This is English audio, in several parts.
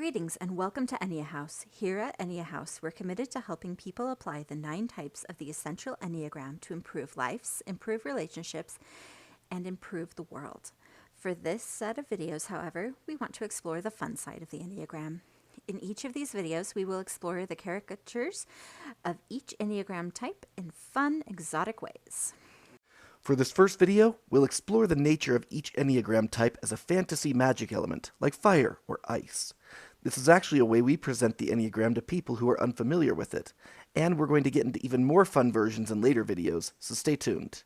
Greetings and welcome to Enneahouse. Here at Enneahouse, we're committed to helping people apply the 9 types of the essential Enneagram to improve lives, improve relationships, and improve the world. For this set of videos, however, we want to explore the fun side of the Enneagram. In each of these videos, we will explore the caricatures of each Enneagram type in fun, exotic ways. For this first video, we'll explore the nature of each Enneagram type as a fantasy magic element, like fire or ice. This is actually a way we present the Enneagram to people who are unfamiliar with it, and we're going to get into even more fun versions in later videos, so stay tuned.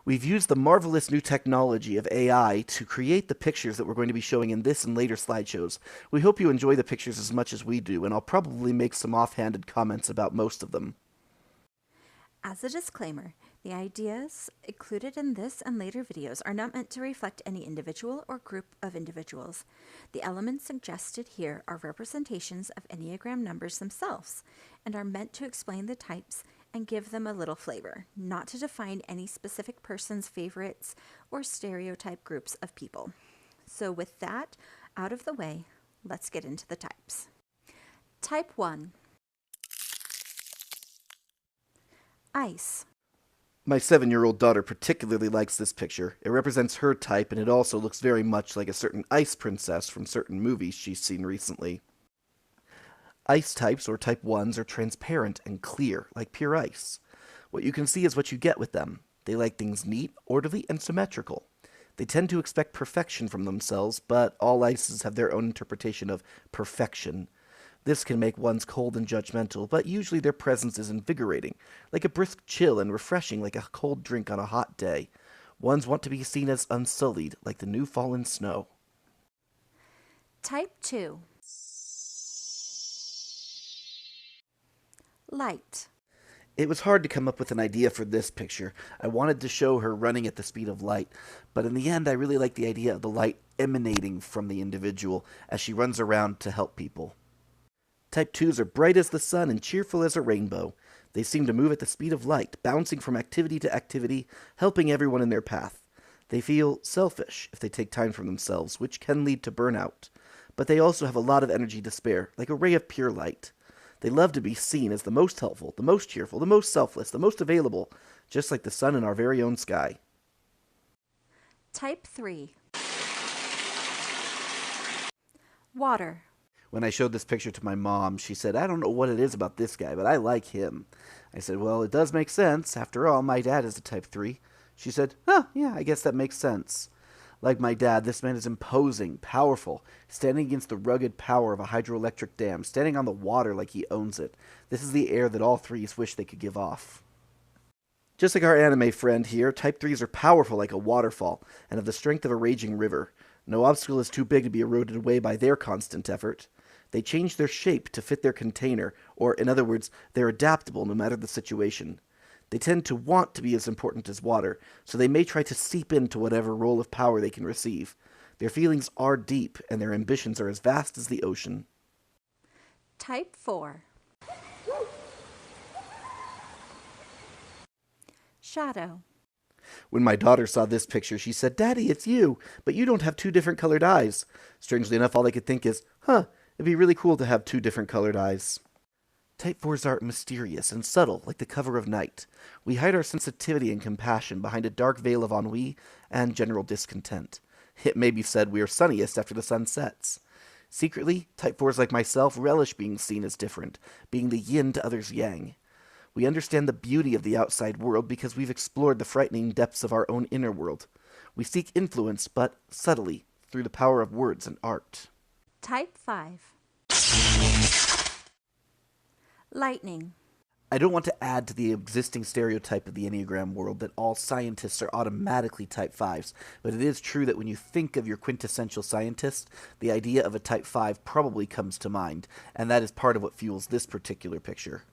We've used the marvelous new technology of AI to create the pictures that we're going to be showing in this and later slideshows. We hope you enjoy the pictures as much as we do, and I'll probably make some offhanded comments about most of them. As a disclaimer, the ideas included in this and later videos are not meant to reflect any individual or group of individuals. The elements suggested here are representations of Enneagram numbers themselves and are meant to explain the types and give them a little flavor, not to define any specific person's favorites or stereotype groups of people. So with that out of the way, let's get into the types. Type 1. Ice. My 7-year-old daughter particularly likes this picture. It represents her type, and it also looks very much like a certain ice princess from certain movies she's seen recently. Ice types, or type 1s, are transparent and clear, like pure ice. What you can see is what you get with them. They like things neat, orderly, and symmetrical. They tend to expect perfection from themselves, but all ices have their own interpretation of perfection. This can make ones cold and judgmental, but usually their presence is invigorating, like a brisk chill and refreshing like a cold drink on a hot day. Ones want to be seen as unsullied, like the new fallen snow. Type 2. Light. It was hard to come up with an idea for this picture. I wanted to show her running at the speed of light, but in the end I really like the idea of the light emanating from the individual as she runs around to help people. Type 2s are bright as the sun and cheerful as a rainbow. They seem to move at the speed of light, bouncing from activity to activity, helping everyone in their path. They feel selfish if they take time for themselves, which can lead to burnout. But they also have a lot of energy to spare, like a ray of pure light. They love to be seen as the most helpful, the most cheerful, the most selfless, the most available, just like the sun in our very own sky. Type 3. Water. When I showed this picture to my mom, she said, "I don't know what it is about this guy, but I like him." I said, "Well, it does make sense. After all, my dad is a type 3. She said, yeah, I guess that makes sense. Like my dad, this man is imposing, powerful, standing against the rugged power of a hydroelectric dam, standing on the water like he owns it. This is the air that all 3s wish they could give off." Just like our anime friend here, type 3s are powerful like a waterfall, and have the strength of a raging river. No obstacle is too big to be eroded away by their constant effort. They change their shape to fit their container, or in other words, they're adaptable no matter the situation. They tend to want to be as important as water, so they may try to seep into whatever role of power they can receive. Their feelings are deep, and their ambitions are as vast as the ocean. Type 4. Shadow. When my daughter saw this picture, she said, "Daddy, it's you, but you don't have 2 different colored eyes." Strangely enough, all I could think is, it'd be really cool to have 2 different colored eyes. Type 4s are mysterious and subtle, like the cover of night. We hide our sensitivity and compassion behind a dark veil of ennui and general discontent. It may be said we are sunniest after the sun sets. Secretly, type 4s like myself relish being seen as different, being the yin to others' yang. We understand the beauty of the outside world because we've explored the frightening depths of our own inner world. We seek influence, but subtly, through the power of words and art. Type 5. Lightning. I don't want to add to the existing stereotype of the Enneagram world that all scientists are automatically type 5s, but it is true that when you think of your quintessential scientist, the idea of a type 5 probably comes to mind, and that is part of what fuels this particular picture.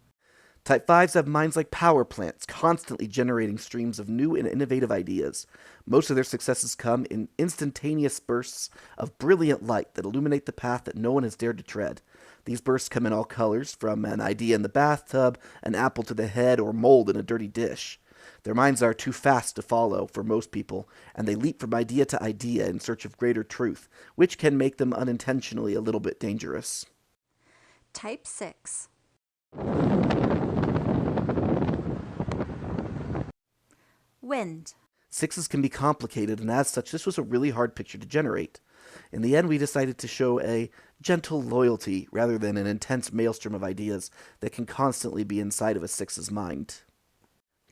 Type 5s have minds like power plants, constantly generating streams of new and innovative ideas. Most of their successes come in instantaneous bursts of brilliant light that illuminate the path that no one has dared to tread. These bursts come in all colors, from an idea in the bathtub, an apple to the head, or mold in a dirty dish. Their minds are too fast to follow for most people, and they leap from idea to idea in search of greater truth, which can make them unintentionally a little bit dangerous. Type 6. Wind. Sixes can be complicated, and as such, this was a really hard picture to generate. In the end, we decided to show a gentle loyalty rather than an intense maelstrom of ideas that can constantly be inside of a six's mind.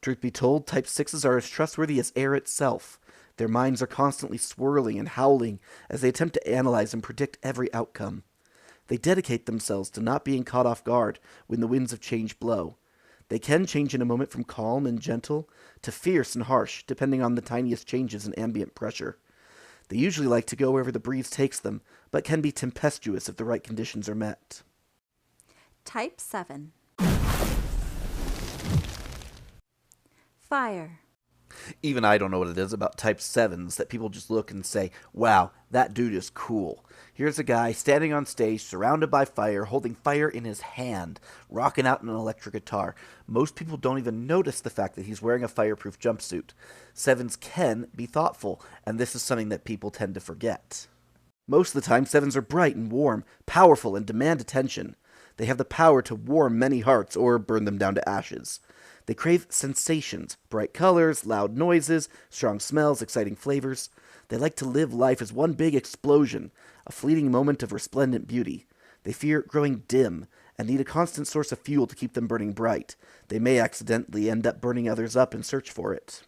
Truth be told, type sixes are as trustworthy as air itself. Their minds are constantly swirling and howling as they attempt to analyze and predict every outcome. They dedicate themselves to not being caught off guard when the winds of change blow. They can change in a moment from calm and gentle to fierce and harsh, depending on the tiniest changes in ambient pressure. They usually like to go wherever the breeze takes them, but can be tempestuous if the right conditions are met. Type 7. Fire. Even I don't know what it is about type 7s that people just look and say, wow, that dude is cool. Here's a guy standing on stage, surrounded by fire, holding fire in his hand, rocking out an electric guitar. Most people don't even notice the fact that he's wearing a fireproof jumpsuit. 7s can be thoughtful, and this is something that people tend to forget. Most of the time, 7s are bright and warm, powerful, and demand attention. They have the power to warm many hearts or burn them down to ashes. They crave sensations, bright colors, loud noises, strong smells, exciting flavors. They like to live life as one big explosion, a fleeting moment of resplendent beauty. They fear growing dim and need a constant source of fuel to keep them burning bright. They may accidentally end up burning others up in search for it.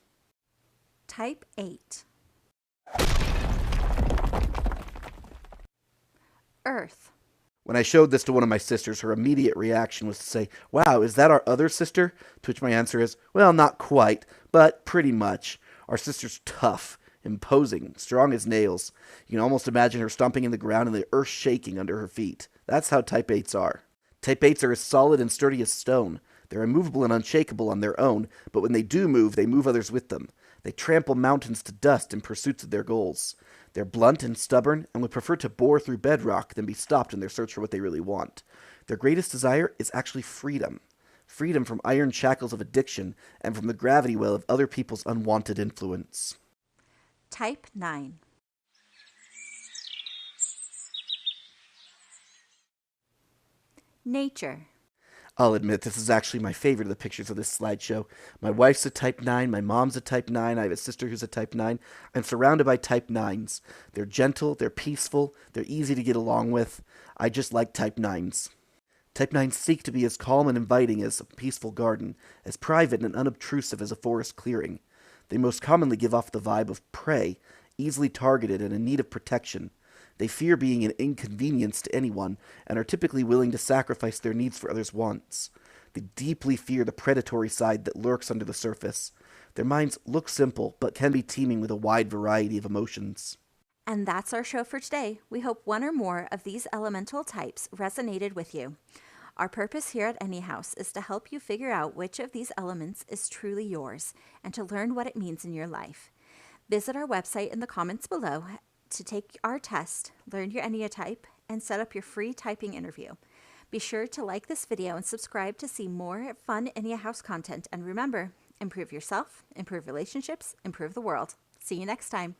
Type 8. Earth. When I showed this to one of my sisters, her immediate reaction was to say, wow, is that our other sister? To which my answer is, well, not quite, but pretty much. Our sister's tough, imposing, strong as nails. You can almost imagine her stomping in the ground and the earth shaking under her feet. That's how Type 8s are. Type 8s are as solid and sturdy as stone. They're immovable and unshakable on their own, but when they move others with them. They trample mountains to dust in pursuit of their goals. They're blunt and stubborn and would prefer to bore through bedrock than be stopped in their search for what they really want. Their greatest desire is actually freedom. Freedom from iron shackles of addiction and from the gravity well of other people's unwanted influence. Type 9. Nature. I'll admit this is actually my favorite of the pictures of this slideshow. My wife's a Type 9, my mom's a Type 9, I have a sister who's a Type 9. I'm surrounded by Type 9s. They're gentle, they're peaceful, they're easy to get along with. I just like Type 9s. Type 9s seek to be as calm and inviting as a peaceful garden, as private and unobtrusive as a forest clearing. They most commonly give off the vibe of prey, easily targeted and in need of protection. They fear being an inconvenience to anyone and are typically willing to sacrifice their needs for others' wants. They deeply fear the predatory side that lurks under the surface. Their minds look simple, but can be teeming with a wide variety of emotions. And that's our show for today. We hope one or more of these elemental types resonated with you. Our purpose here at Enneahouse is to help you figure out which of these elements is truly yours and to learn what it means in your life. Visit our website in the comments below to take our test, learn your Enneatype, and set up your free typing interview. Be sure to like this video and subscribe to see more fun Enneahouse content. And remember, improve yourself, improve relationships, improve the world. See you next time.